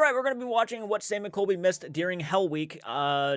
right, we're going to be watching what Sam and Colby missed during Hell Week.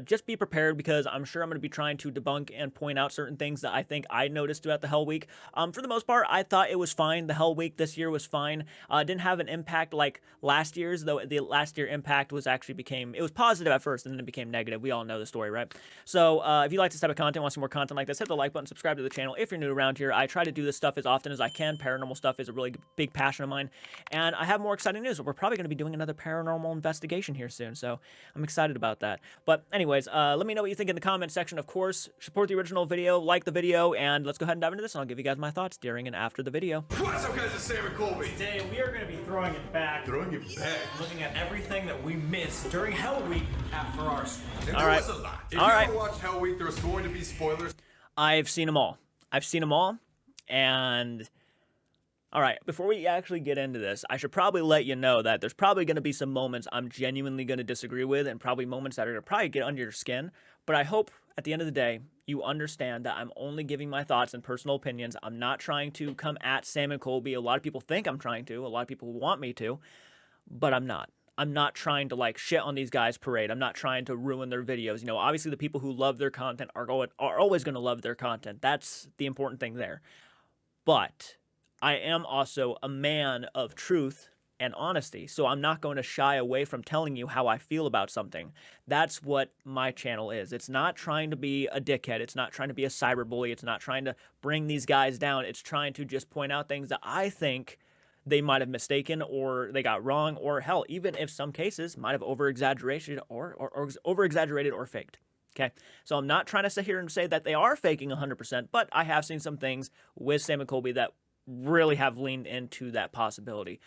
Just be prepared because I'm sure I'm going to be trying to debunk and point out certain things that I think I noticed throughout the Hell Week. For the most part, I thought it was fine. The Hell Week this year was fine. Didn't have an impact like last year's, though the last year impact was actually it was positive at first and then it became negative. We all know the story, right? So if you like this type of content, want some more content like this, hit the like button, subscribe to the channel if you're new around here. I try to do this stuff as often as I can. Paranormal stuff is a really big passion of mine. And I have more exciting news. We're probably going to be doing another paranormal investigation here soon, so I'm excited about that. But anyways, let me know what you think in the comment section. Of course, support the original video, like the video, and let's go ahead and dive into this, and I'll give you guys my thoughts during and after the video. What's up, guys? It's Sam and Colby. Today, we are going to be throwing it back. Throwing it back. Looking at everything that we missed during Hell Week at Farrar School. And All there right. was a lot. If All you right. ever watched Hell Week, there's going to be spoilers. I've seen them all. And all right, before we actually get into this, I should probably let you know that there's probably going to be some moments I'm genuinely going to disagree with, and probably moments that are going to probably get under your skin. But I hope at the end of the day, you understand that I'm only giving my thoughts and personal opinions. I'm not trying to come at Sam and Colby. A lot of people think I'm trying to. A lot of people want me to, but I'm not. I'm not trying to like shit on these guys' parade. I'm not trying to ruin their videos. You know, obviously the people who love their content are always going to love their content. That's the important thing there. But I am also a man of truth and honesty, so I'm not going to shy away from telling you how I feel about something. That's what my channel is. It's not trying to be a dickhead. It's not trying to be a cyberbully. It's not trying to bring these guys down. It's trying to just point out things that I think they might have mistaken or they got wrong, or hell, even if some cases might have over-exaggerated or faked. Okay, so I'm not trying to sit here and say that they are faking 100%, but I have seen some things with Sam and Colby that really have leaned into that possibility.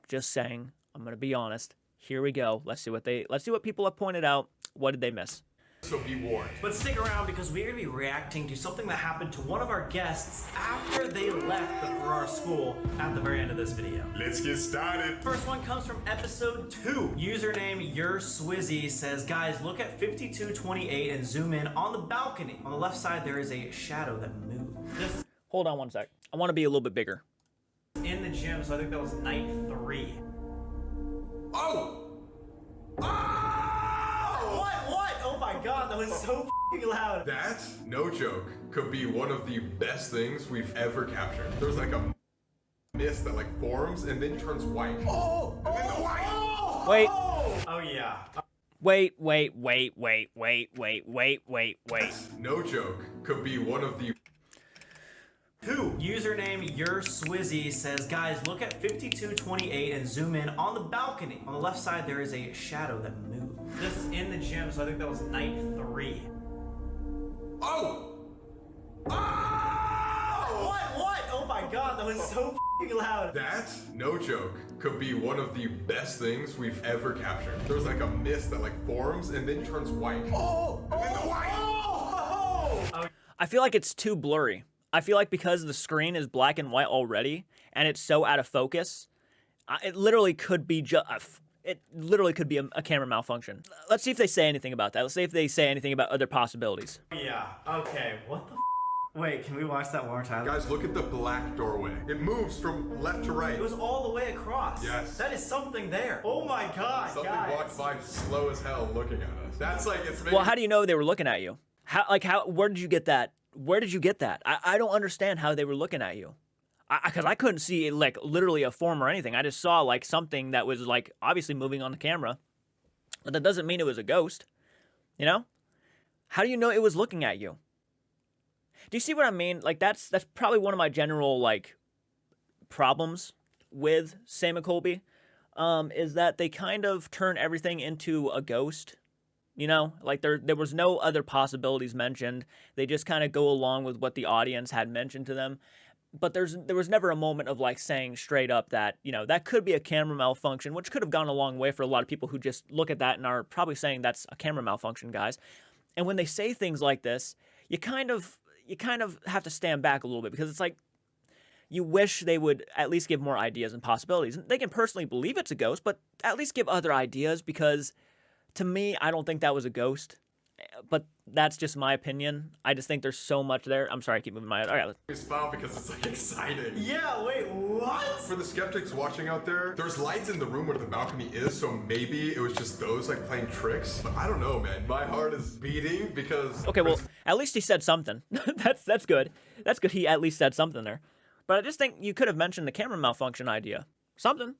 Just saying, I'm gonna be honest. Here we go. Let's see what people have pointed out. What did they miss? So be warned. But stick around because we're going to be reacting to something that happened to one of our guests after they left the Farrar School at the very end of this video. Let's get started. First one comes from episode 2. Username Your Swizzy says, guys, look at 5228 and zoom in on the balcony. On the left side, there is a shadow that moves. This Hold on one sec. I want to be a little bit bigger. is in the gym, so I think that was night 3. Oh! Oh! What? Oh my god, that was so f***ing loud. That, no joke, could be one of the best things we've ever captured. There's like a mist that like forms and then turns white. Oh! And then the white! Wait. Oh yeah. Wait. No joke, could be one of the 2. Username Your Swizzy says, guys, look at 5228 and zoom in on the balcony. On the left side, there is a shadow that moves. This is in the gym, so I think that was night 3. Oh! Oh! What? Oh my god, that was so f***ing loud. That, no joke, could be one of the best things we've ever captured. There's like a mist that like forms and then turns white. Oh! And then the white! Oh! I feel like it's too blurry. I feel like because the screen is black and white already, and it's so out of focus, it literally could be a camera malfunction. Let's see if they say anything about that. Let's see if they say anything about other possibilities. Yeah, okay, what the f***? Wait, can we watch that one more time? Guys, look at the black doorway. It moves from left to right. It was all the way across. Yes. That is something there. Oh my god, Something guys. walked by slow as hell looking at us. That's like, it's maybe... Well, how do you know they were looking at you? Where did you get that? Where did you get that? I don't understand how they were looking at you. Because I couldn't see like literally a form or anything. I just saw like something that was like obviously moving on the camera. But that doesn't mean it was a ghost. You know? How do you know it was looking at you? Do you see what I mean? Like that's probably one of my general like problems with Sam and Colby, is that they kind of turn everything into a ghost. You know, like there was no other possibilities mentioned. They just kind of go along with what the audience had mentioned to them. But there was never a moment of like saying straight up that, you know, that could be a camera malfunction, which could have gone a long way for a lot of people who just look at that and are probably saying that's a camera malfunction, guys. And when they say things like this, you kind of have to stand back a little bit, because it's like you wish they would at least give more ideas and possibilities. They can personally believe it's a ghost, but at least give other ideas, because to me, I don't think that was a ghost. but that's just my opinion. I just think there's so much there. I'm sorry, I keep moving my head. All right, It's found because it's like exciting. Yeah, wait, what? For the skeptics watching out there, there's lights in the room where the balcony is, so maybe it was just those like playing tricks. But I don't know, man. My heart is beating because. okay, well, at least he said something. That's good. That's good. He at least said something there. But I just think you could have mentioned the camera malfunction idea. Something.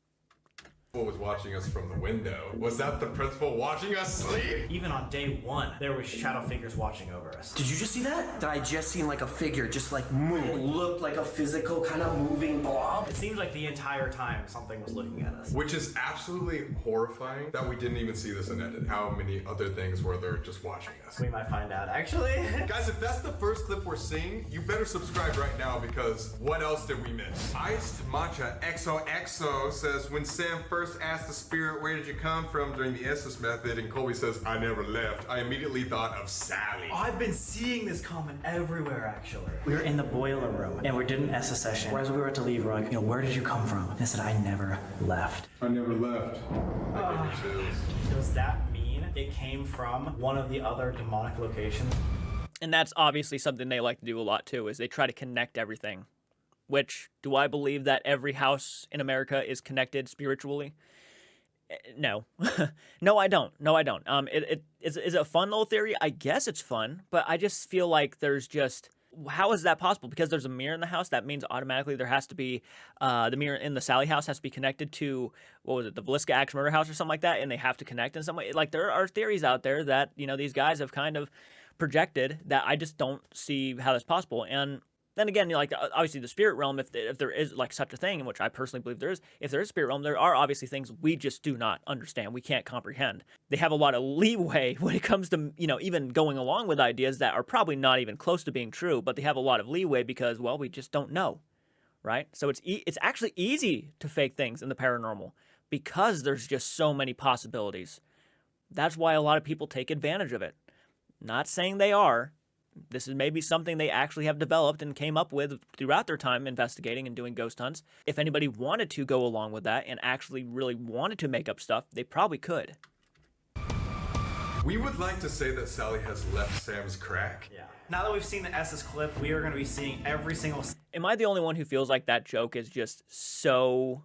Was watching us from the window. Was that the principal watching us sleep? Even on day 1, there was shadow figures watching over us. Did you just see that? That I just seen like a figure just like move. It looked like a physical kind of moving blob. It seems like the entire time something was looking at us. Which is absolutely horrifying that we didn't even see this in edit. How many other things were there just watching us? We might find out, actually. Guys, if that's the first clip we're seeing, you better subscribe right now because what else did we miss? Iced Matcha XOXO says, when Sam first asked the spirit, where did you come from during the Estes method, and Colby says, I never left, I immediately thought of Sally. I've been seeing this comment everywhere, actually. We were in the boiler room, and we did an ESSA session. As we were to leave, we're like, where did you come from? And I said, I never left. I never left. Does that mean it came from one of the other demonic locations? And that's obviously something they like to do a lot too, is they try to connect everything. Which, do I believe that every house in America is connected spiritually? No. No, I don't. No, I don't. Is it a fun little theory? I guess it's fun, but I just feel like there's just... How is that possible? Because there's a mirror in the house, that means automatically there has to be... the mirror in the Sally house has to be connected to, what was it, the Villisca Axe Murder House or something like that, and they have to connect in some way. Like, there are theories out there that, these guys have kind of projected that I just don't see how that's possible. And then again, obviously the spirit realm, if there is like such a thing, in which I personally believe there is, if there is spirit realm, there are obviously things we just do not understand, we can't comprehend. They have a lot of leeway when it comes to, even going along with ideas that are probably not even close to being true, but they have a lot of leeway because, well, we just don't know, right? So it's actually easy to fake things in the paranormal because there's just so many possibilities. That's why a lot of people take advantage of it. Not saying they are. This is maybe something they actually have developed and came up with throughout their time investigating and doing ghost hunts. If anybody wanted to go along with that and actually really wanted to make up stuff, they probably could. We would like to say that Sally has left Sam's crack. Yeah. Now that we've seen the Estes clip, we are going to be seeing every single... Am I the only one who feels like that joke is just so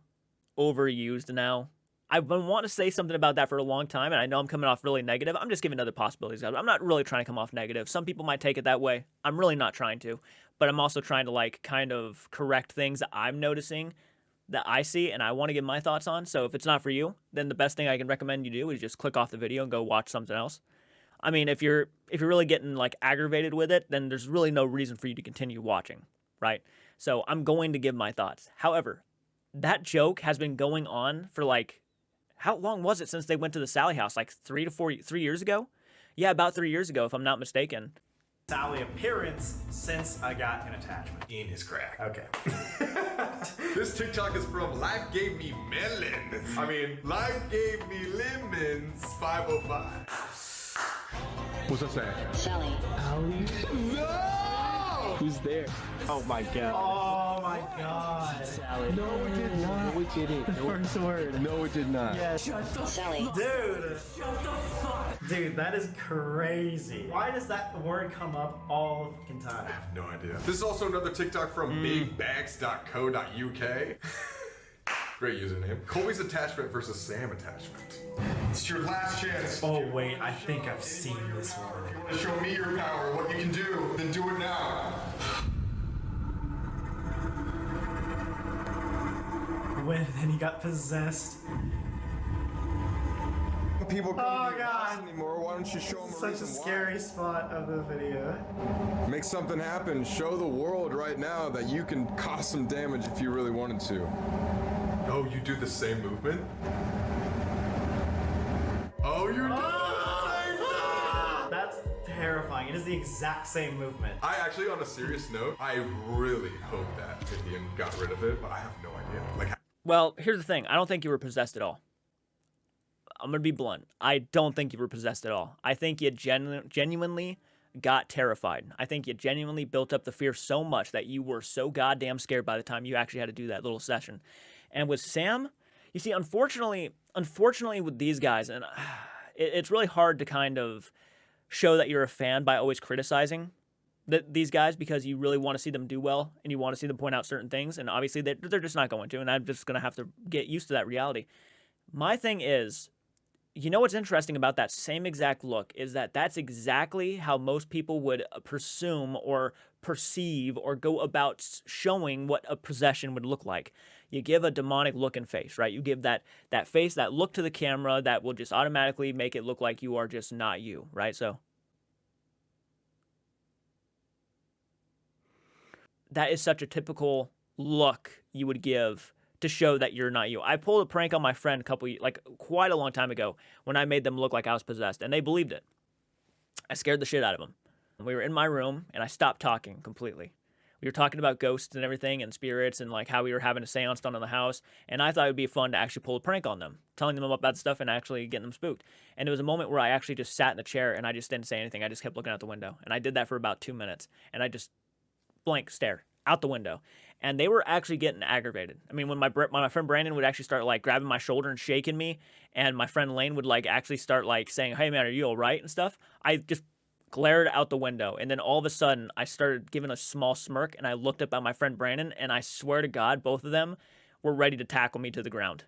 overused now? I've been wanting to say something about that for a long time, and I know I'm coming off really negative. I'm just giving other possibilities. I'm not really trying to come off negative. Some people might take it that way. I'm really not trying to. But I'm also trying to, kind of correct things that I'm noticing that I see and I want to give my thoughts on. So if it's not for you, then the best thing I can recommend you do is just click off the video and go watch something else. I mean, if you're really getting, aggravated with it, then there's really no reason for you to continue watching, right? So I'm going to give my thoughts. However, that joke has been going on for, how long was it since they went to the Sally house? 3 years ago? Yeah, about 3 years ago, if I'm not mistaken. Sally appearance since I got an attachment. In his crack. Okay. This TikTok is from Life Gave Me Melons. Life Gave Me Lemons 505. What's that saying? Sally. No! Who's there? Oh my god. Oh my god. Sally. No, it did not. No, it didn't. The first word. No, it did not. Yeah. Sally. Dude. Shut the fuck. Dude, that is crazy. Why does that word come up all the fucking time? I have no idea. This is also another TikTok from bigbags.co.uk. Great username. Colby's attachment versus Sam attachment. It's your last chance. Oh wait, I think I've seen this word. If you want to show me your power, what you can do, then do it now. When then he got possessed. People come Oh to your house god. anymore. Why don't you show them Such a scary spot of the video. Make something happen. Show the world right now that you can cause some damage if you really wanted to. Oh, you do the same movement? Oh, you're doing the same thing! That's terrifying. It is the exact same movement. I actually, on a serious note, I really hope that Indian got rid of it, but I have no idea. Well, here's the thing. I don't think you were possessed at all. I'm going to be blunt. I don't think you were possessed at all. I think you genuinely got terrified. I think you genuinely built up the fear so much that you were so goddamn scared by the time you actually had to do that little session. And with Sam, you see, unfortunately with these guys, and it's really hard to kind of show that you're a fan by always criticizing these guys because you really want to see them do well and you want to see them point out certain things. And obviously they're just not going to. And I'm just going to have to get used to that reality. My thing is, you know what's interesting about that same exact look is that that's exactly how most people would presume or perceive or go about showing what a possession would look like. You give a demonic looking face, right? You give that face, that look to the camera that will just automatically make it look like you are just not you, right? So that is such a typical look you would give to show that you're not you. I pulled a prank on my friend quite a long time ago when I made them look like I was possessed, and they believed it. I scared the shit out of them. We were in my room, and I stopped talking completely. We were talking about ghosts and everything and spirits and like how we were having a seance done in the house, and I thought it would be fun to actually pull a prank on them, telling them about stuff and actually getting them spooked. And it was a moment where I actually just sat in the chair and I just didn't say anything. I just kept looking out the window, and I did that for about 2 minutes, and I just blank stare out the window, and they were actually getting aggravated. I mean, when my friend Brandon would actually start like grabbing my shoulder and shaking me, and my friend Lane would like actually start like saying, "Hey man, are you all right?" and stuff, I just glared out the window, and then all of a sudden I started giving a small smirk, and I looked up at my friend Brandon, and I swear to God, both of them were ready to tackle me to the ground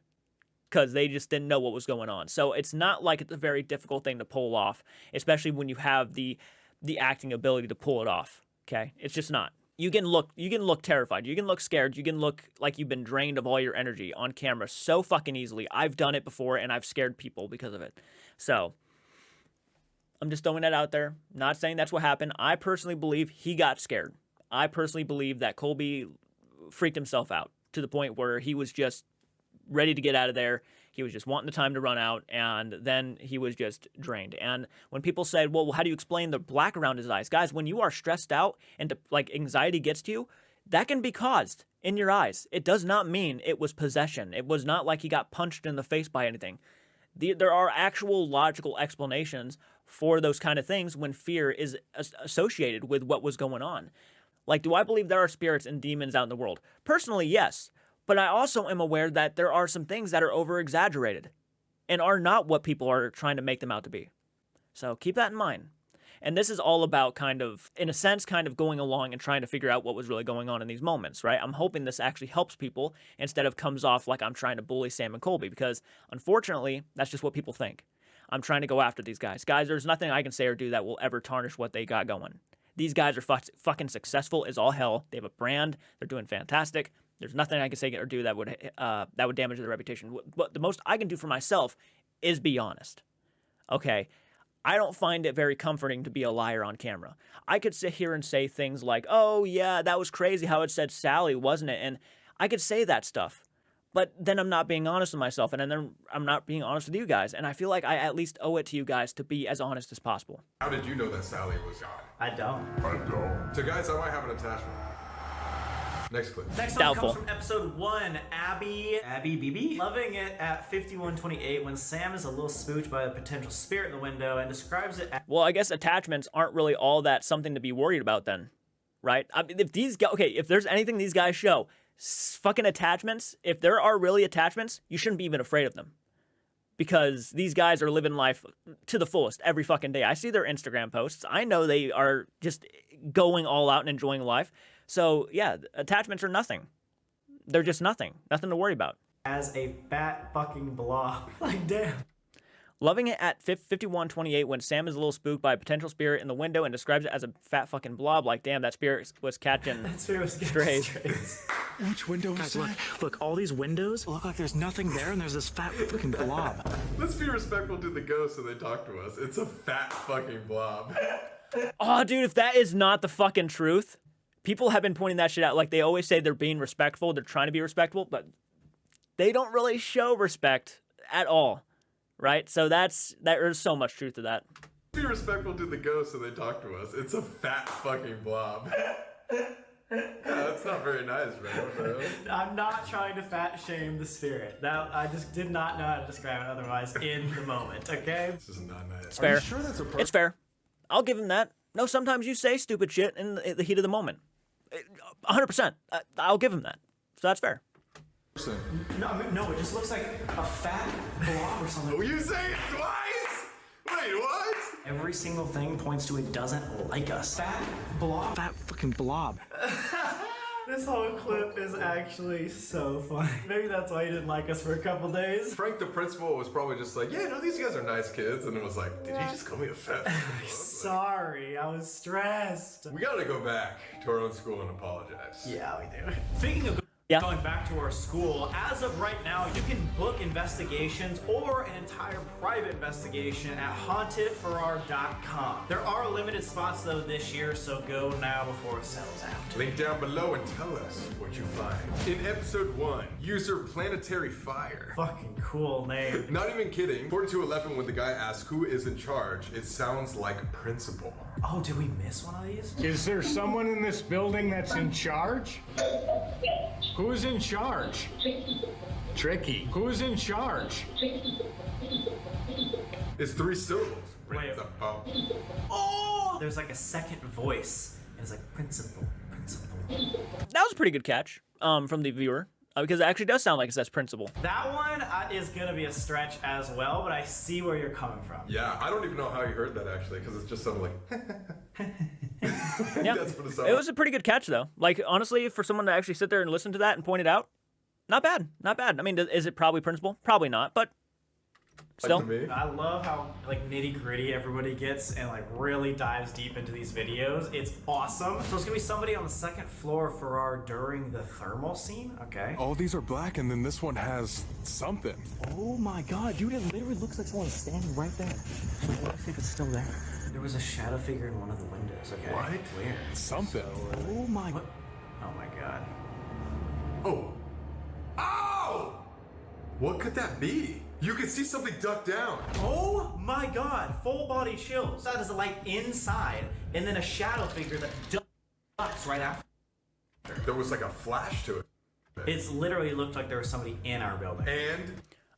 because they just didn't know what was going on. So it's not like it's a very difficult thing to pull off, especially when you have the acting ability to pull it off. Okay, it's just not. You can look terrified. You can look scared. You can look like you've been drained of all your energy on camera so fucking easily. I've done it before, and I've scared people because of it. So I'm just throwing that out there. Not saying that's what happened. I personally believe he got scared. I personally believe that Colby freaked himself out to the point where he was just ready to get out of there. He was just wanting the time to run out, and then he was just drained. And when people said, well, how do you explain the black around his eyes? Guys, when you are stressed out and like anxiety gets to you, that can be caused in your eyes. It does not mean it was possession. It was not like he got punched in the face by anything. There are actual logical explanations for those kind of things when fear is associated with what was going on. Like, do I believe there are spirits and demons out in the world? Personally, yes. But I also am aware that there are some things that are over-exaggerated and are not what people are trying to make them out to be. So keep that in mind. And this is all about kind of, in a sense, kind of going along and trying to figure out what was really going on in these moments, right? I'm hoping this actually helps people instead of comes off like I'm trying to bully Sam and Colby, because unfortunately, that's just what people think. I'm trying to go after these guys. Guys, there's nothing I can say or do that will ever tarnish what they got going. These guys are fucking successful as all hell. They have a brand. They're doing fantastic. There's nothing I can say or do that would damage their reputation. But the most I can do for myself is be honest. Okay, I don't find it very comforting to be a liar on camera. I could sit here and say things like, "Oh yeah, that was crazy how it said Sally, wasn't it?" And I could say that stuff, but then I'm not being honest with myself, and then I'm not being honest with you guys. And I feel like I at least owe it to you guys to be as honest as possible. How did you know that Sally was God? I don't. So guys, I might have an attachment. Next clip. Next one Doubtful. comes from episode 1. Abby BB, loving it at 51:28 when Sam is a little spooked by a potential spirit in the window and describes it as... Well, I guess attachments aren't really all that something to be worried about then, right? I mean, if there's anything these guys show, fucking attachments, if there are really attachments, you shouldn't be even afraid of them. Because these guys are living life to the fullest every fucking day. I see their Instagram posts. I know they are just going all out and enjoying life. So, yeah, attachments are nothing. They're just nothing. Nothing to worry about. As a fat fucking blob. Like, damn. Loving it at 51:28 when Sam is a little spooked by a potential spirit in the window and describes it as a fat fucking blob. Like, damn, that spirit was catching strays. Which window is that? Look, all these windows look like there's nothing there, and there's this fat fucking blob. Let's be respectful to the ghosts when they talk to us. It's a fat fucking blob. Oh, dude, if that is not the fucking truth, people have been pointing that shit out. Like, they always say they're being respectful, they're trying to be respectful, but they don't really show respect at all, right? So there's so much truth to that. Be respectful to the ghosts when they talk to us. It's a fat fucking blob. Yeah, that's not very nice, bro. I'm not trying to fat shame the spirit. That I just did not know how to describe it otherwise in the moment, okay? This is not nice. It's fair. Are you sure that's a It's fair. I'll give him that. No, sometimes you say stupid shit in the heat of the moment. 100%. I'll give him that. So that's fair. No, it just looks like a fat blob or something. You say it twice? Wait, what? every single thing points to it doesn't like us. Fat blob. Fat fucking blob. This whole clip is actually so funny. Maybe that's why he didn't like us for a couple days. Frank, the principal, was probably just like, yeah, no, these guys are nice kids. And it was like, did he just call me a fat? Sorry, I was stressed. We gotta go back to our own school and apologize. Yeah, we do. Speaking of going back to our school, as of right now, you can book investigations or an entire private investigation at hauntedforour.com. There are limited spots though this year, so go now before it sells out. Link down below and tell us what you find. In episode 1, user Planetary Fire. Fucking cool name. Not even kidding. 4211, when the guy asks who is in charge, it sounds like principal. Oh, did we miss one of these? Is there someone in this building that's in charge? Who's in charge? Tricky. Who's in charge? It's 3 syllables. Wait. Oh! There's like a second voice. And it's like principal. That was a pretty good catch from the viewer. Because it actually does sound like it says principal. That one is gonna be a stretch as well, but I see where you're coming from. Yeah, I don't even know how you heard that actually, because it's just something like. Yeah, That's what it sounds it was a pretty good catch though. Like honestly, for someone to actually sit there and listen to that and point it out, not bad, not bad. I mean, is it probably principal? Probably not, but still. Like to me. I love how like nitty gritty everybody gets and like really dives deep into these videos. It's awesome. So it's gonna be somebody on the second floor for our during the thermal scene. Okay. All these are black, and then this one has something. Oh my god, dude, it literally looks like someone's standing right there. Let's see if it's still there. There was a shadow figure in one of the windows. Okay. What? Weird. Something. Oh my. What? Oh my god. Oh. Ow! What could that be? You can see something duck down. Oh my god, full body chills. That is a light inside, and then a shadow figure that ducks right after. There was like a flash to it. It's literally looked like there was somebody in our building. And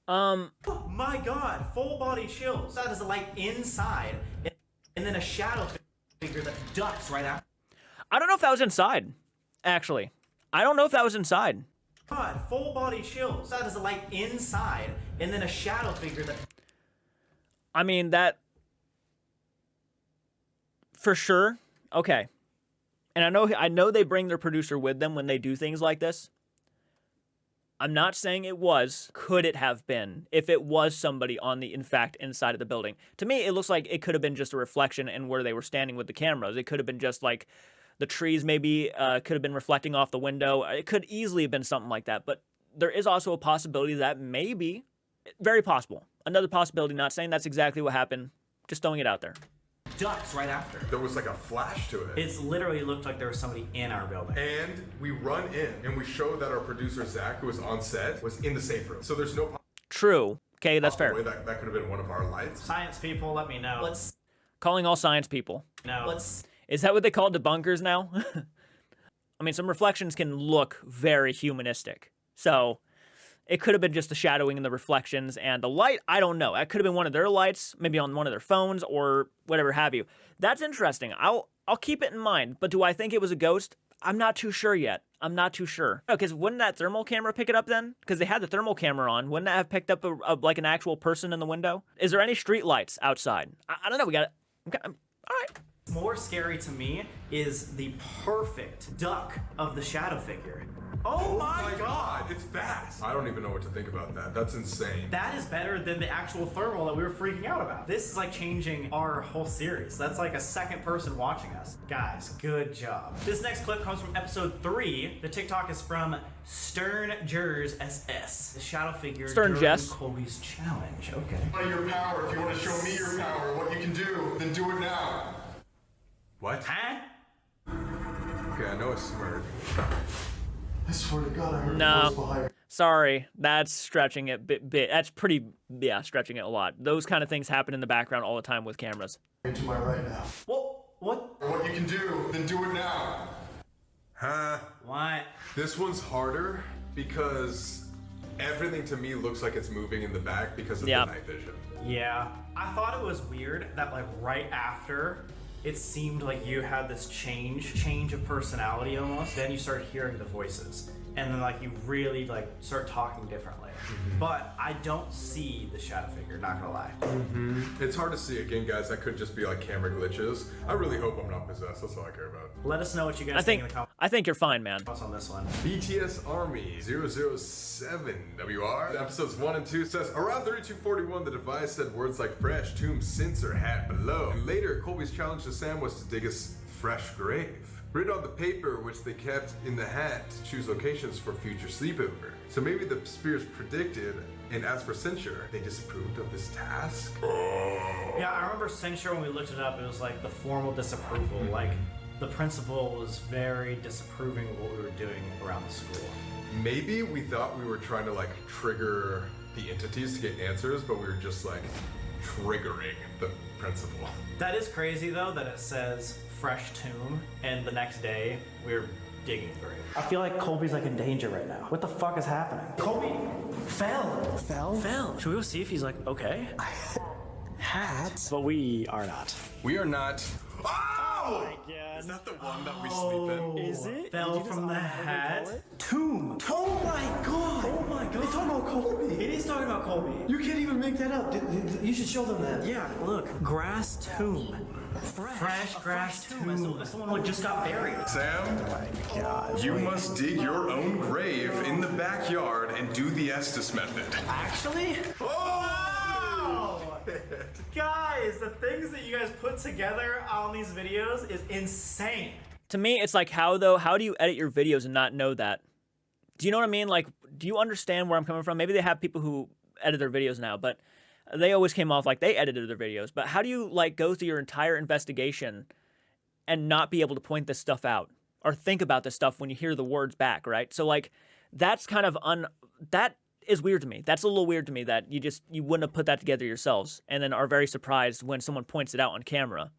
Oh my god, full body chills. That is a light inside, and then a shadow figure that ducks right after. I don't know if that was inside, actually. I don't know if that was inside. God, full body chills. That is a light inside, and then a shadow figure that. I mean, that for sure. Okay. And I know they bring their producer with them when they do things like this. I'm not saying it was. Could it have been? If it was somebody on the, in fact, inside of the building. To me, it looks like it could have been just a reflection in where they were standing with the cameras. It could have been just like the trees maybe could have been reflecting off the window. It could easily have been something like that. But there is also a possibility that maybe, very possible. Another possibility, not saying that's exactly what happened. Just throwing it out there. Ducks right after. there was like a flash to it. It's literally looked like there was somebody in our building. And we run in and we show that our producer Zach, who was on set, was in the safe room. So there's no True. Okay, that's fair. way that could have been one of our lights. Science people, let me know. Let's Calling all science people. know. Let's. Is that what they call debunkers now? I mean, some reflections can look very humanistic. So it could have been just the shadowing and the reflections and the light. I don't know. That could have been one of their lights, maybe on one of their phones or whatever have you. That's interesting. I'll keep it in mind. But do I think it was a ghost? I'm not too sure yet. I'm not too sure. Because wouldn't that thermal camera pick it up then? Because they had the thermal camera on. Wouldn't that have picked up like an actual person in the window? Is there any street lights outside? I don't know. We got it. All right. More scary to me is the perfect duck of the shadow figure. Oh my god! It's fast. I don't even know what to think about that. That's insane. That is better than the actual thermal that we were freaking out about. This is like changing our whole series. That's like a second person watching us. Guys, good job. This next clip comes from episode 3. The TikTok is from Stern Jers SS. The shadow figure Stern during Jess. Colby's challenge. Okay. Your power. If you want to show me your power, what you can do, then do it now. What? Huh? Okay, I know it's smirk. I swear to God, I heard a voice No. behind Sorry. That's stretching it bit. That's pretty, stretching it a lot. Those kind of things happen in the background all the time with cameras. me to my right now. What? What you can do, then do it now. Huh? What? This one's harder because everything to me looks like it's moving in the back because of the night vision. Yeah. I thought it was weird that like right after it seemed like you had this change of personality almost. Then you start hearing the voices. and then like you really like start talking differently. But I don't see the shadow figure, not gonna lie. It's hard to see. Again, guys, that could just be like camera glitches. I really hope I'm not possessed. That's all I care about. Let us know what you guys think in the comments I think you're fine, man. on this one. BTS Army 007 WR. Episodes 1 and 2 says, around 3241, the device said words like fresh, tomb, censer, hat, below. And later, Colby's challenge to Sam was to dig a fresh grave. Written on the paper, which they kept in the hat to choose locations for future sleepover. So maybe the spirits predicted, and as for censure, they disapproved of this task. Yeah, I remember censure when we looked it up, it was like the formal disapproval. Like the principal was very disapproving of what we were doing around the school. Maybe we thought we were trying to like trigger the entities to get answers, but we were just like triggering the principal. That is crazy though, that it says fresh tomb, and the next day we're digging a grave. I feel like Colby's like in danger right now. What the fuck is happening? Colby fell. Fell. Should we go see if he's like okay? Hat. But we are not. We are not. Oh! God. Is that the one that we sleep in? Is it? Fell from the hat. Tomb. Oh my god. Oh my god. It's talking about Colby. It is talking about Colby. You can't even make that up. You should show them that. Yeah, look. Grass tomb. Fresh grass tomb. That's the one who just got buried. Sam, God. you must dig your own grave in the backyard and do the Estes method. Actually? Oh! Guys, the things that you guys put together on these videos is insane. To me, it's like, how though? How do you edit your videos and not know that? Do you know what I mean? Like, do you understand where I'm coming from? Maybe they have people who edit their videos now, but they always came off like they edited their videos. But how do you like go through your entire investigation and not be able to point this stuff out or think about this stuff when you hear the words back, right? So like, that's kind of that is weird to me. That's a little weird to me that you wouldn't have put that together yourselves and then are very surprised when someone points it out on camera.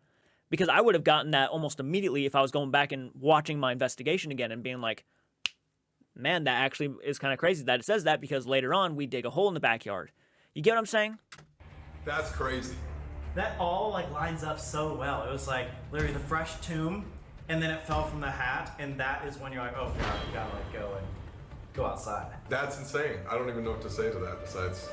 Because I would have gotten that almost immediately if I was going back and watching my investigation again and being like, man, that actually is kind of crazy that it says that, because later on we dig a hole in the backyard. You get what I'm saying? That's crazy. That all like lines up so well. It was like literally the fresh tomb, and then it fell from the hat, and that is when you're like, oh god, you gotta like go and go outside. That's insane. I don't even know what to say to that besides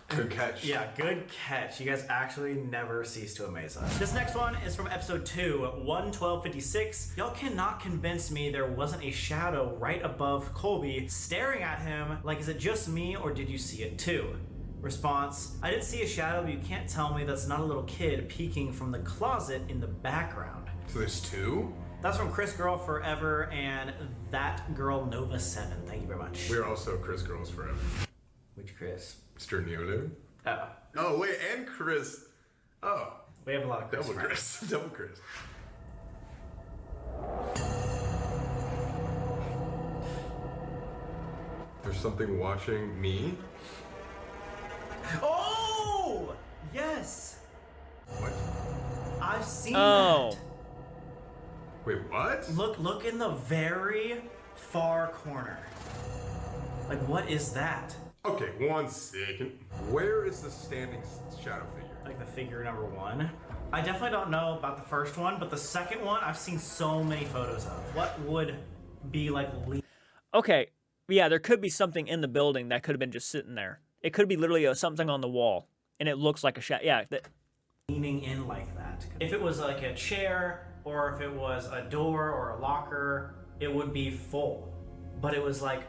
good catch. Yeah, good catch. You guys actually never cease to amaze us. This next one is from episode 2, 11256. Y'all cannot convince me there wasn't a shadow right above Colby staring at him. Like, is it just me or did you see it too? Response, I didn't see a shadow, but you can't tell me that's not a little kid peeking from the closet in the background. So there's two? That's from Chris Girl Forever and That Girl Nova 7. Thank you very much. We're also Chris Girls Forever. Which Chris? Mr. Neodu? Oh. Oh, wait, and Chris. Oh. We have a lot of Chris Double friends. Chris. Double Chris. There's something watching me. Oh! Yes! What? I've seen Oh. that. Wait, what? Look in the very far corner. Like, what is that? Okay, 1 second. Where is the standing shadow figure? Like the figure number 1. I definitely don't know about the first one, but the second one I've seen so many photos of. What would be like Okay, yeah, there could be something in the building that could have been just sitting there. It could be literally something on the wall, and it looks like a shadow. Yeah. leaning in like that? If it was like a chair, or if it was a door or a locker, it would be full. But it was like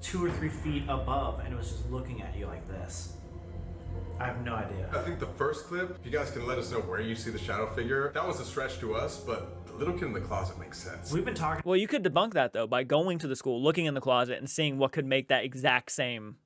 2 or 3 feet above, and it was just looking at you like this. I have no idea. I think the first clip, if you guys can let us know where you see the shadow figure, that was a stretch to us, but the little kid in the closet makes sense. We've been talking. Well, you could debunk that, though, by going to the school, looking in the closet, and seeing what could make that exact same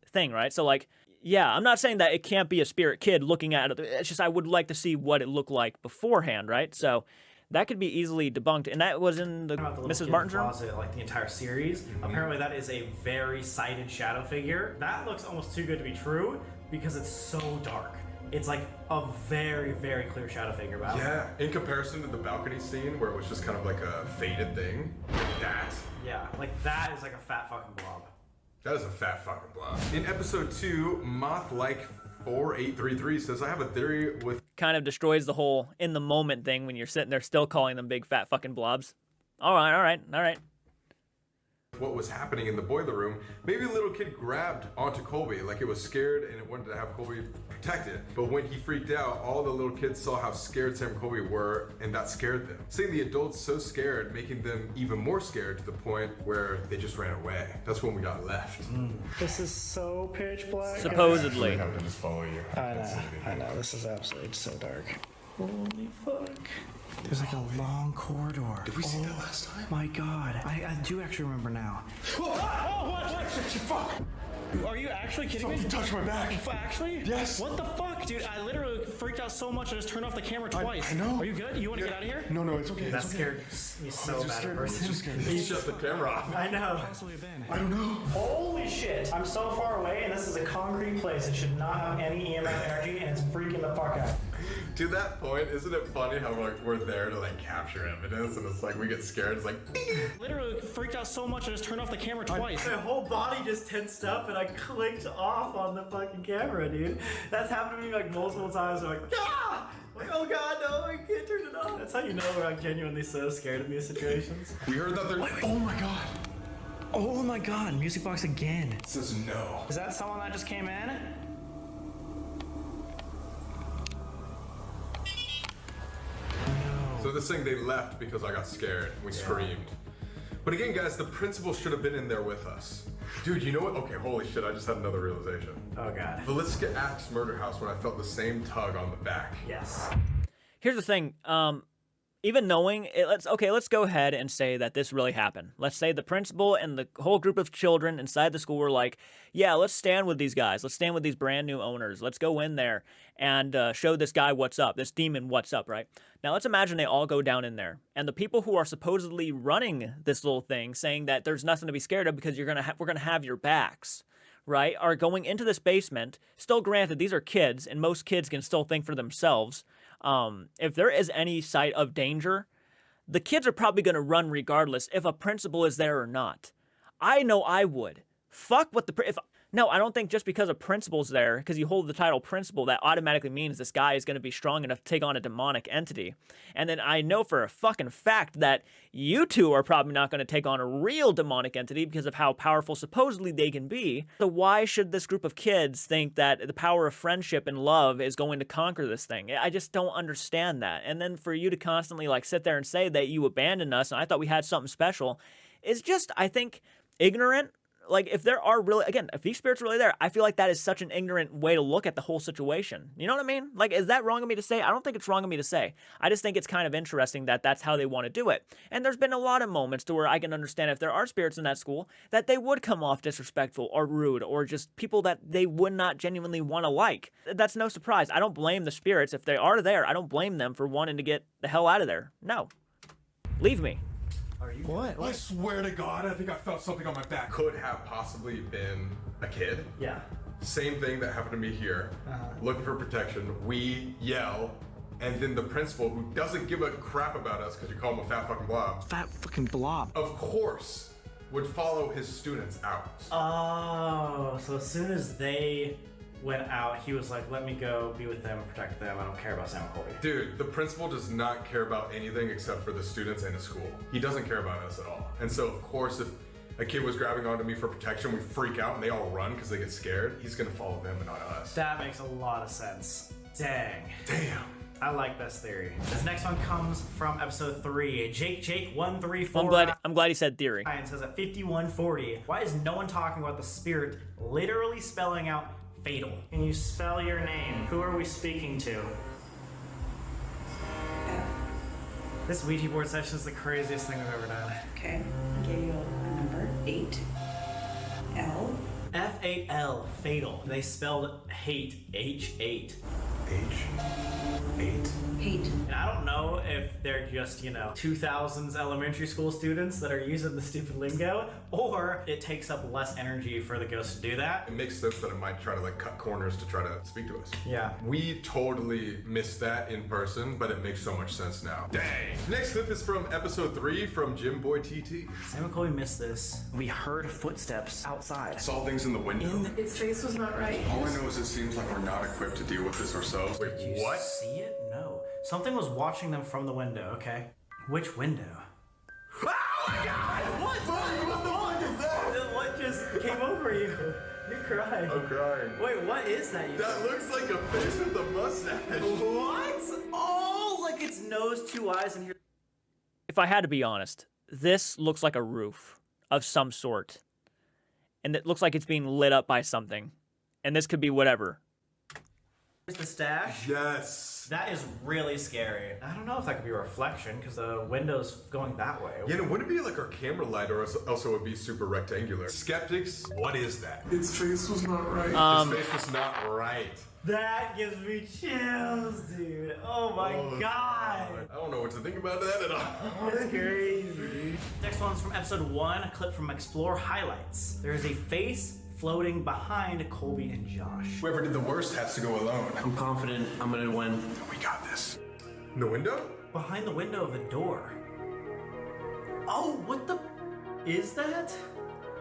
thing, right? So, like, yeah, I'm not saying that it can't be a spirit kid looking at it. It's just I would like to see what it looked like beforehand, right? So that could be easily debunked. And that was in the About the little Mrs. kid in Martin's the room? closet, like the entire series. Apparently that is a very sighted shadow figure. That looks almost too good to be true because it's so dark. It's like a very, very clear shadow figure. But Yeah, in comparison to the balcony scene where it was just kind of like a faded thing, that. yeah, like that is like a fat fucking blob. That is a fat fucking blob. In episode 2, Moth-like 4833 says, I have a theory with Kind of destroys the whole in the moment thing when you're sitting there still calling them big fat fucking blobs. All right. what was happening in the boiler room, maybe a little kid grabbed onto Colby like it was scared and it wanted to have Colby protected. But when he freaked out, all the little kids saw how scared Sam and Colby were, and that scared them. Seeing the adults so scared, making them even more scared to the point where they just ran away. That's when we got left. This is so pitch black. Supposedly. Have them just follow you. I know. This is absolutely so dark. Holy fuck. There's like a long corridor. Did we see that last time? My God. I do actually remember now. Oh, what? Fuck! Are you actually kidding me? Something touched my back. Actually? Yes. What the fuck, dude? I literally freaked out so much I just turned off the camera twice. I know. Are you good? You want to get out of here? No, it's okay. That it's okay. scared me so bad at first. He shut the camera off. I know. Possibly been. I don't know. Holy shit. I'm so far away, and this is a concrete place. It should not have any EMF energy, and it's freaking the fuck out. To that point, isn't it funny how like we're there to like capture evidence, and it's like we get scared. It's like, Literally freaked out so much I just turned off the camera twice. My whole body just tensed up and I clicked off on the fucking camera, dude. That's happened to me like multiple times. I'm like, ah! Like, oh god, no, I can't turn it off. That's how you know we're like genuinely so scared in these situations. we heard that there. Oh my god. Oh my God, music box again. It says no. Is that someone that just came in? So this thing, they left because I got scared. We screamed. But again, guys, the principal should have been in there with us. Dude, you know what? Okay, holy shit, I just had another realization. Oh god. But let's get Axe Murder House when I felt the same tug on the back. Yes. Here's the thing. Even knowing it, let's go ahead and say that this really happened. Let's say the principal and the whole group of children inside the school were like, yeah, let's stand with these guys. Let's stand with these brand new owners. Let's go in there and show this guy what's up, this demon what's up, right? Now let's imagine they all go down in there, and the people who are supposedly running this little thing, saying that there's nothing to be scared of because we're gonna have your backs, right, are going into this basement. Still, granted, these are kids, and most kids can still think for themselves. If there is any sight of danger, the kids are probably going to run regardless if a principal is there or not. I know I would. Fuck what no, I don't think just because a principal's there, because you hold the title principal, that automatically means this guy is going to be strong enough to take on a demonic entity. And then I know for a fucking fact that you two are probably not going to take on a real demonic entity because of how powerful supposedly they can be. So why should this group of kids think that the power of friendship and love is going to conquer this thing? I just don't understand that. And then for you to constantly like sit there and say that you abandoned us and I thought we had something special is just, I think, ignorant. Like, if there are really, again, if these spirits are really there, I feel like that is such an ignorant way to look at the whole situation. You know what I mean? Like, is that wrong of me to say? I don't think it's wrong of me to say. I just think it's kind of interesting that that's how they want to do it. And there's been a lot of moments to where I can understand if there are spirits in that school, that they would come off disrespectful or rude or just people that they would not genuinely want to like. That's no surprise. I don't blame the spirits. If they are there, I don't blame them for wanting to get the hell out of there. No. Leave me. What? I swear to God, I think I felt something on my back. Could have possibly been a kid. Yeah. Same thing that happened to me here. Looking for protection. We yell, and then the principal, who doesn't give a crap about us because you call him a fat fucking blob, Fat fucking blob. of course, would follow his students out. Oh, so as soon as they went out, he was like, let me go be with them and protect them. I don't care about Sam and Colby. Dude, the principal does not care about anything except for the students and his school. He doesn't care about us at all. And so, of course, if a kid was grabbing onto me for protection, we freak out and they all run because they get scared, he's gonna follow them and not us. That makes a lot of sense. Dang. Damn. I like this theory. This next one comes from episode 3. Jake134. I'm glad he said theory. And says at 5140, why is no one talking about the spirit literally spelling out fatal? Can you spell your name? Who are we speaking to? This Ouija board session is the craziest thing I've ever done. Okay, I gave you a number, 8. L. F-A-L, fatal. They spelled hate, H-8. H8. Hate. And I don't know if they're just, 2000s elementary school students that are using the stupid lingo, or it takes up less energy for the ghost to do that. It makes sense that it might try to like cut corners to try to speak to us. Yeah. We totally missed that in person, but it makes so much sense now. Dang. Next clip is from episode 3 from Jim Boy TT. Sam and Colby missed this. We heard footsteps outside. Saw things in the window. Its face was not right. All I know is it seems like we're not equipped to deal with this ourselves. Wait, Did you what? see it? No. Something was watching them from the window, okay? Which window? Oh my God! What? came over you. You're crying. I'm crying. Wait, what is that? That looks like a face with a mustache. What? Oh, like its nose, two eyes, and here. If I had to be honest, this looks like a roof of some sort. And it looks like it's being lit up by something. And this could be whatever. Here's the stash. Yes. That is really scary. I don't know if that could be a reflection because the window's going that way. Yeah, and wouldn't it be like our camera light, or else it would be super rectangular? Skeptics, what is that? Its face was not right. His face was not right. That gives me chills, dude. Oh my god. I don't know what to think about that at all. That's crazy. Next one's from episode 1, a clip from Explore Highlights. There is a face floating behind Colby and Josh. Whoever did the worst has to go alone. I'm confident I'm gonna win. We got this. In the window? Behind the window of the door. Oh, what the is that?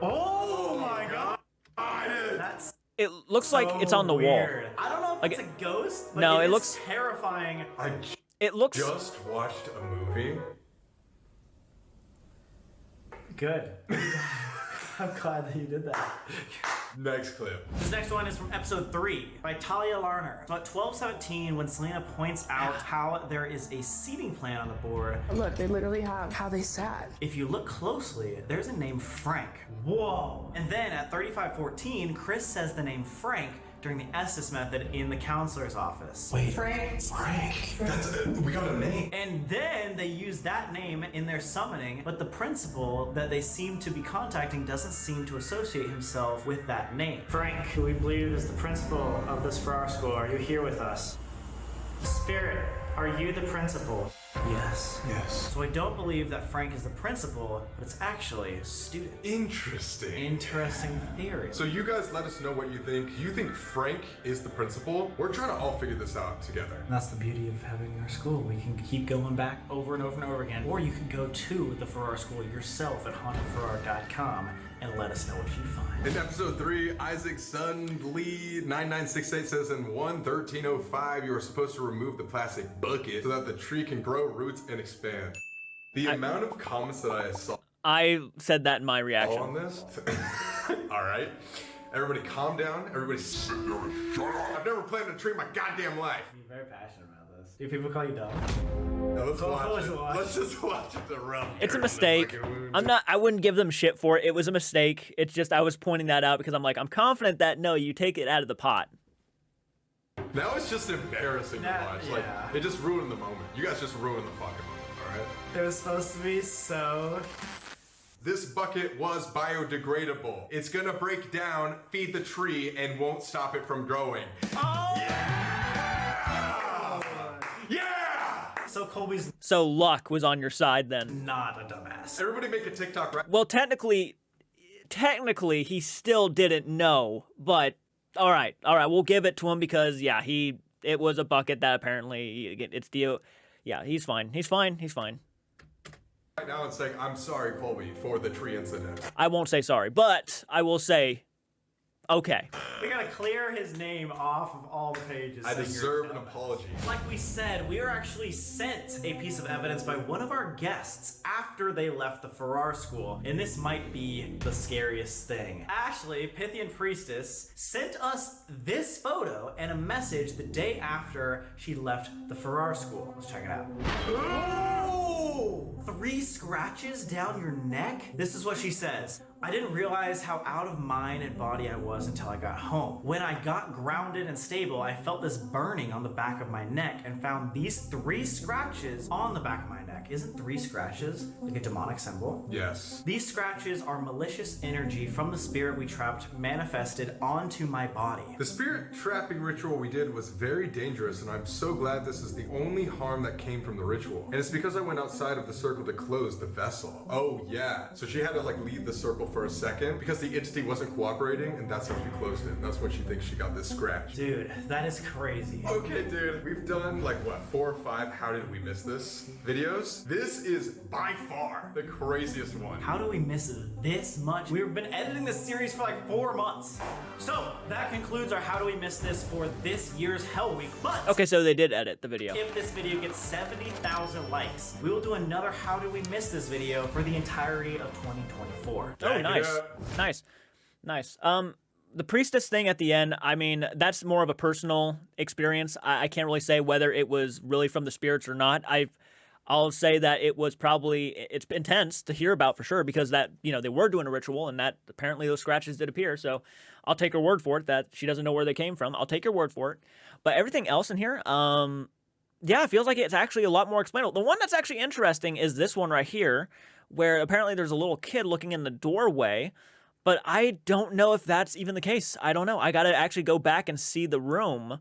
Oh my god. That's It looks like it's on the weird. wall. I don't know if Like it's a ghost, but no, it is looks terrifying. It looks just watched a movie. Good. I'm glad that you did that. Next clip. This next one is from episode 3 by Talia Larner. So at 12:17, when Selena points out how there is a seating plan on the board, Look, they literally have how they sat. if you look closely, there's a name Frank. Whoa! And then at 35:14, Chris says the name Frank during the Estes method in the counselor's office. Wait, Frank. That's we got a name. And then they use that name in their summoning, but the principal that they seem to be contacting doesn't seem to associate himself with that name. Frank, who we believe is the principal of this Farrar school, are you here with us? Spirit, are you the principal? Yes. Yes. So I don't believe that Frank is the principal, but it's actually a student. Interesting. Interesting theory. So you guys let us know what you think. You think Frank is the principal? We're trying to all figure this out together. And that's the beauty of having our school. We can keep going back over and over and over again. Or you can go to the Farrar School yourself at hauntedfarrar.com and let us know what you find. In episode 3, Isaac's son Lee 9968 says in 1:13:05 you are supposed to remove the plastic bucket so that the tree can grow roots and expand. The amount of comments that I saw I said that in my reaction. on this. All right. Everybody calm down. Everybody sit down and shut up. I've never planted a tree in my goddamn life. You're very passionate about this. Do people call you dumb? Now let's watch it. watch. Let's just watch it to rub. It's a mistake. I wouldn't give them shit for it. It was a mistake. It's just I was pointing that out because I'm like, I'm confident that no, you take it out of the pot. Now it's just embarrassing to watch. Yeah. Like, it just ruined the moment. You guys just ruined the fucking moment, alright? It was supposed to be so... This bucket was biodegradable. It's gonna break down, feed the tree, and won't stop it from growing. Oh! Yeah! Yeah! So Colby's So luck was on your side then. not a dumbass. Everybody make a TikTok, right? Well, technically he still didn't know, but all right, we'll give it to him because yeah, it was a bucket that apparently it's the yeah, he's fine. Right now it's saying, I'm sorry, Colby, for the tree incident. I won't say sorry, but I will say okay. We gotta clear his name off of all the pages. I saying you're deserve an dumb. apology. Like we said, we were actually sent a piece of evidence by one of our guests after they left the Farrar School, and this might be the scariest thing. Ashley, Pythian Priestess, sent us this photo and a message the day after she left the Farrar School. Let's check it out. Ooh! 3 scratches down your neck? This is what she says. I didn't realize how out of mind and body I was until I got home. When I got grounded and stable, I felt this burning on the back of my neck and found these 3 scratches on the back of my neck. Isn't 3 scratches like a demonic symbol? Yes. These scratches are malicious energy from the spirit we trapped manifested onto my body. The spirit trapping ritual we did was very dangerous, and I'm so glad this is the only harm that came from the ritual. And it's because I went outside of the circle to close the vessel. Oh yeah. So she had to like leave the circle for a second because the entity wasn't cooperating, and that's how she closed it. And that's when she thinks she got this scratch. Dude, that is crazy. Okay, dude, we've done like what, 4 or 5 how did we miss this videos? This is by far the craziest one. How do we miss this much? We've been editing this series for like 4 months. So that concludes our How Do We Miss This for this year's Hell Week. But Okay, so they did edit the video. if this video gets 70,000 likes, we will do another How Do We Miss This video for the entirety of 2024. Oh, nice. Nice. Nice. The priestess thing at the end, I mean, that's more of a personal experience. I can't really say whether it was really from the spirits or not. I'll say that it was probably, it's intense to hear about for sure, because that, you know, they were doing a ritual and that apparently those scratches did appear. So I'll take her word for it that she doesn't know where they came from. I'll take her word for it. But everything else in here, yeah, it feels like it's actually a lot more explainable. The one that's actually interesting is this one right here, where apparently there's a little kid looking in the doorway. But I don't know if that's even the case. I don't know. I got to actually go back and see the room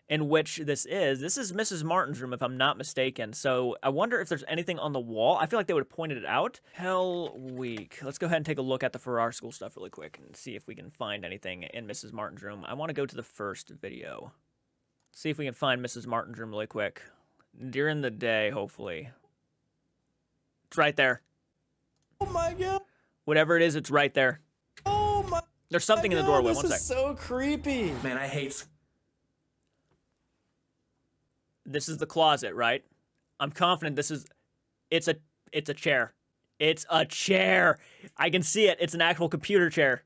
in which this is. This is Mrs. Martin's room, if I'm not mistaken. So I wonder if there's anything on the wall. I feel like they would have pointed it out. Hell Week. Let's go ahead and take a look at the Farrar School stuff really quick and see if we can find anything in Mrs. Martin's room. I want to go to the first video. See if we can find Mrs. Martin's room really quick. During the day, hopefully. It's right there. Oh my god. Whatever it is, it's right there. Oh my. There's something in the doorway. This is so creepy. Man, I hate. This is the closet, right? I'm confident this is. It's a chair. It's a chair. I can see it. It's an actual computer chair.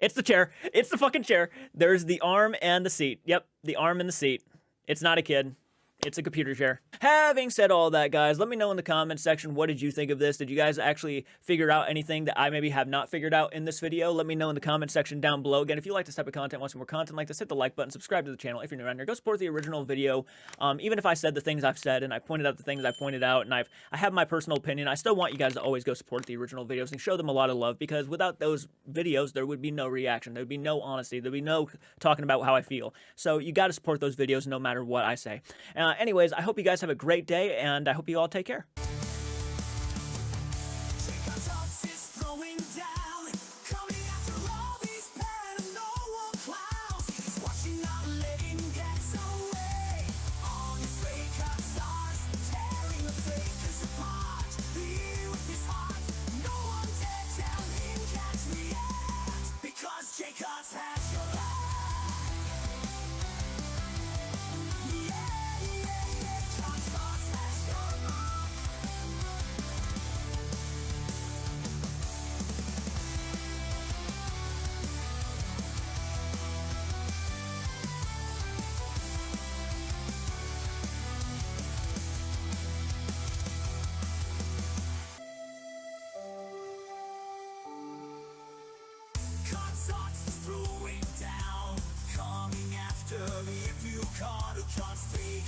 It's the chair. It's the fucking chair. There's the arm and the seat. Yep, the arm and the seat. It's not a kid. It's a computer chair. Having said all that, guys, let me know in the comments section, what did you think of this? Did you guys actually figure out anything that I maybe have not figured out in this video? Let me know in the comment section down below. Again, if you like this type of content, want some more content like this, hit the like button, subscribe to the channel. If you're new around here, go support the original video. Even if I said the things I've said and I pointed out the things I pointed out and I have my personal opinion, I still want you guys to always go support the original videos and show them a lot of love, because without those videos, there would be no reaction. There would be no honesty. There would be no talking about how I feel. So you got to support those videos no matter what I say. Anyways, I hope you guys have a great day, and I hope you all take care. Throwing down, coming after me if you can't, who can't speak.